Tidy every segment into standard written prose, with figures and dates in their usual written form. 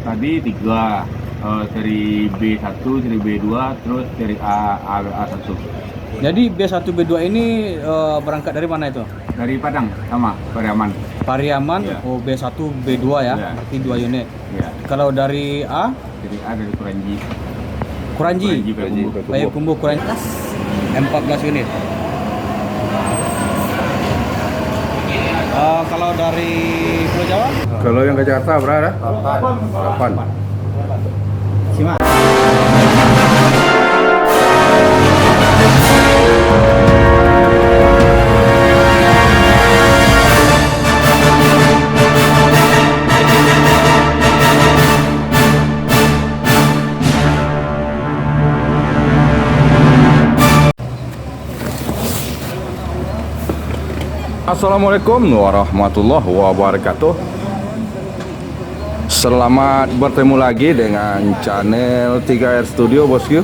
Tadi tiga, seri B1, seri B2, terus seri A1. Jadi B1 B2 ini berangkat dari mana itu? Dari Padang sama Pariaman. Pariaman, Ya. oh B1 B2 ya, Ya. berarti 2 unit. Ya. Kalau dari A, Seri A dari Kuranji. Kuranji, Payakumbuh. Payakumbuh Kuranji 14 unit. Kalau dari Pulau Jawa? Kalau yang ke Jakarta berapa? 8. Simak. Assalamualaikum warahmatullahi wabarakatuh. Selamat bertemu lagi dengan channel 3R Studio bosku.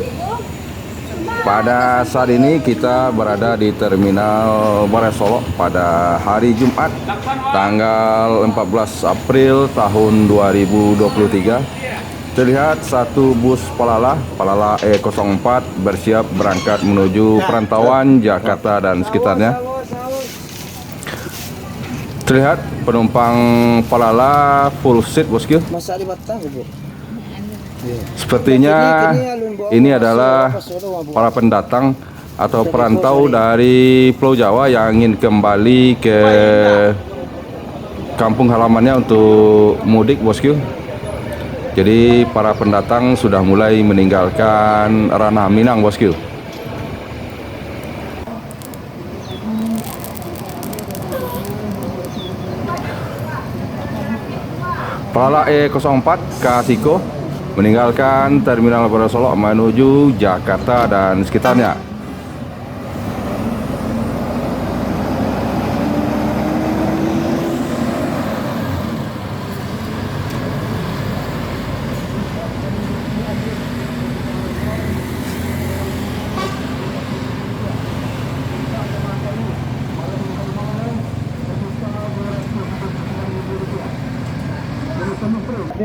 Pada saat ini kita berada di Terminal Barai Solok pada hari Jumat tanggal 14 April tahun 2023. Terlihat satu bus Palala E04 bersiap berangkat menuju perantauan Jakarta dan sekitarnya. Terlihat penumpang Palala full seat bosku. Sepertinya ini adalah para pendatang atau perantau dari Pulau Jawa yang ingin kembali ke kampung halamannya untuk mudik bosku. Jadi para pendatang sudah mulai meninggalkan ranah Minang bosku. Palala E04 Kasiko meninggalkan Terminal Barai Solok menuju Jakarta dan sekitarnya.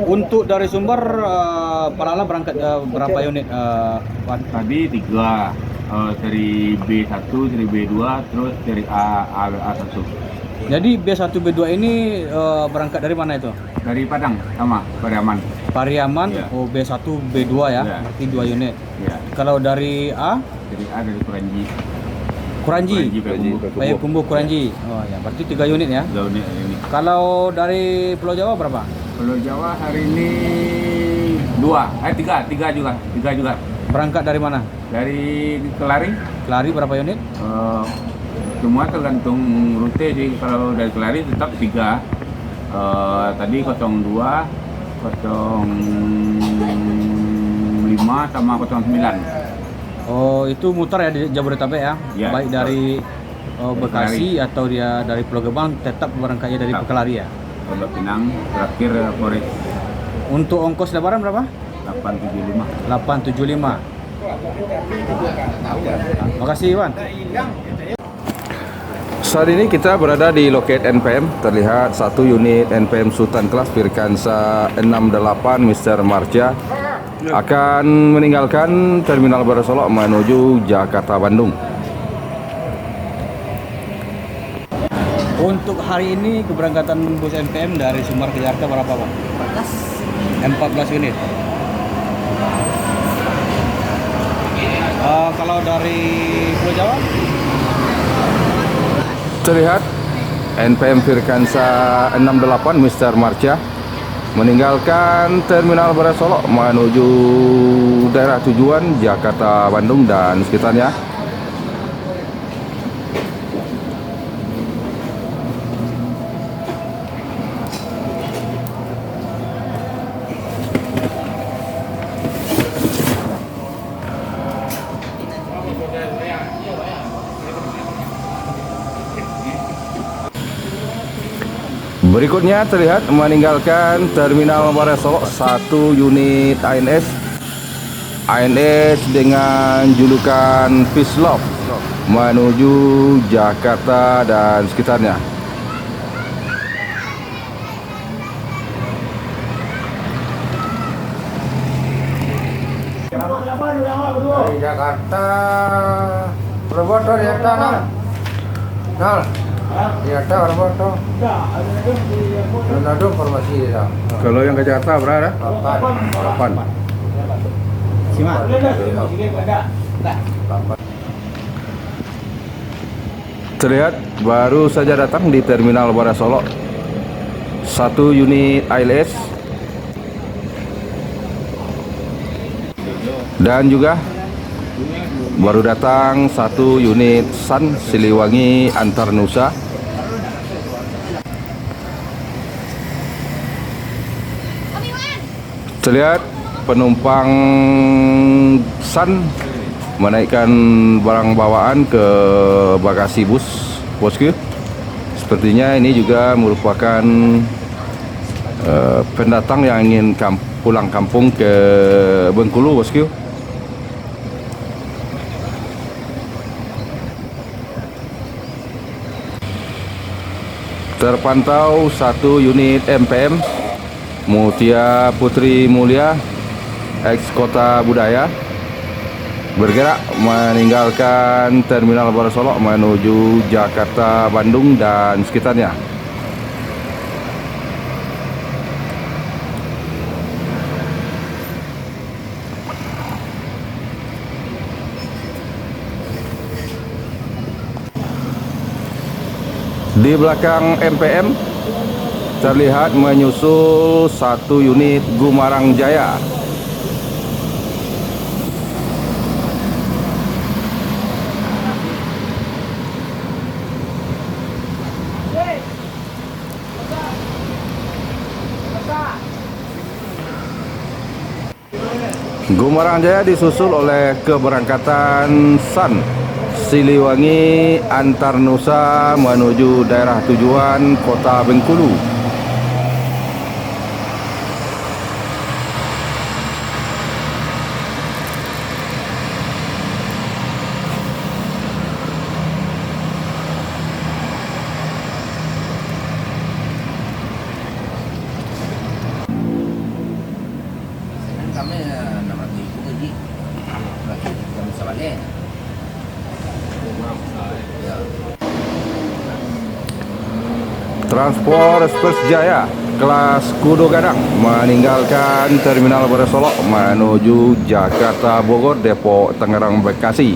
Untuk dari Sumber, Palala berangkat berapa unit? Wan? Tadi tiga, seri B1, seri B2, terus seri A1. Jadi B1 B2 ini berangkat dari mana itu? Dari Padang sama Pariaman. Pariaman, Ya. oh B1 B2 ya, Ya. berarti 2 unit. Ya. Kalau dari A, Seri A dari Kuranji. Kuranji, Payakumbuh. Payakumbuh Kuranji. Oh ya, berarti 3 unit ya. Zone ini. Kalau dari Pulau Jawa berapa? Pulau Jawa hari ini tiga juga. Berangkat dari mana? Dari Kelari. Kelari berapa unit? Semua tergantung rute sih. Kalau dari Kelari tetap 3. Tadi 02, 05 sama 09. Oh, itu muter ya di Jabodetabek ya? Ya, Baik betul. dari Bekasi atau dia dari Pulau Gebang, tetap berangkatnya dari Tetap. Kelari ya? Pondok Pinang, terakhir Polres Untuk ongkos lebaran berapa? 875. 875. Makasih Iwan. Saat ini kita berada di loket NPM. Terlihat satu unit NPM Sultan kelas Firkansa 68 Mr. Marja akan meninggalkan Terminal Barai Solok menuju Jakarta Bandung. Untuk hari ini keberangkatan bus NPM dari Sumber ke Jakarta berapa Pak? 14 unit. Kalau dari Pulau Jawa? Terlihat NPM Firkansa 68 Mr. Marja meninggalkan Terminal Barai Solok menuju daerah tujuan Jakarta Bandung dan sekitarnya. Berikutnya terlihat meninggalkan Terminal Barai Solok satu unit ANS dengan julukan Peace Love menuju Jakarta dan sekitarnya. Dari Jakarta Proboto Riata Nal Riata Proboto belum ada informasi dia. Kalau yang ke Jakarta berapa? 8. Simak. Terlihat baru saja datang di Terminal Bara Solo 1 unit ALS dan juga baru datang 1 unit Sun Siliwangi Antar Nusa. Terlihat penumpang Sun menaikkan barang bawaan ke bagasi bus, bosku. Sepertinya ini juga merupakan pendatang yang ingin pulang kampung ke Bengkulu, bosku. Terpantau 1 unit MPM Mutia Putri Mulia, ex Kota Budaya, bergerak meninggalkan Terminal Bara Solo menuju Jakarta, Bandung dan sekitarnya. Di belakang MPM terlihat menyusul 1 unit Gumarang Jaya. Gumarang Jaya disusul oleh keberangkatan Sun Siliwangi Antar Nusa menuju daerah tujuan Kota Bengkulu. Kami nama ibu gaji lagi jam sebalik. Transport Express Jaya kelas Kudo Gadang meninggalkan Terminal Bara Solo menuju Jakarta Bogor, Depok Tangerang, Bekasi.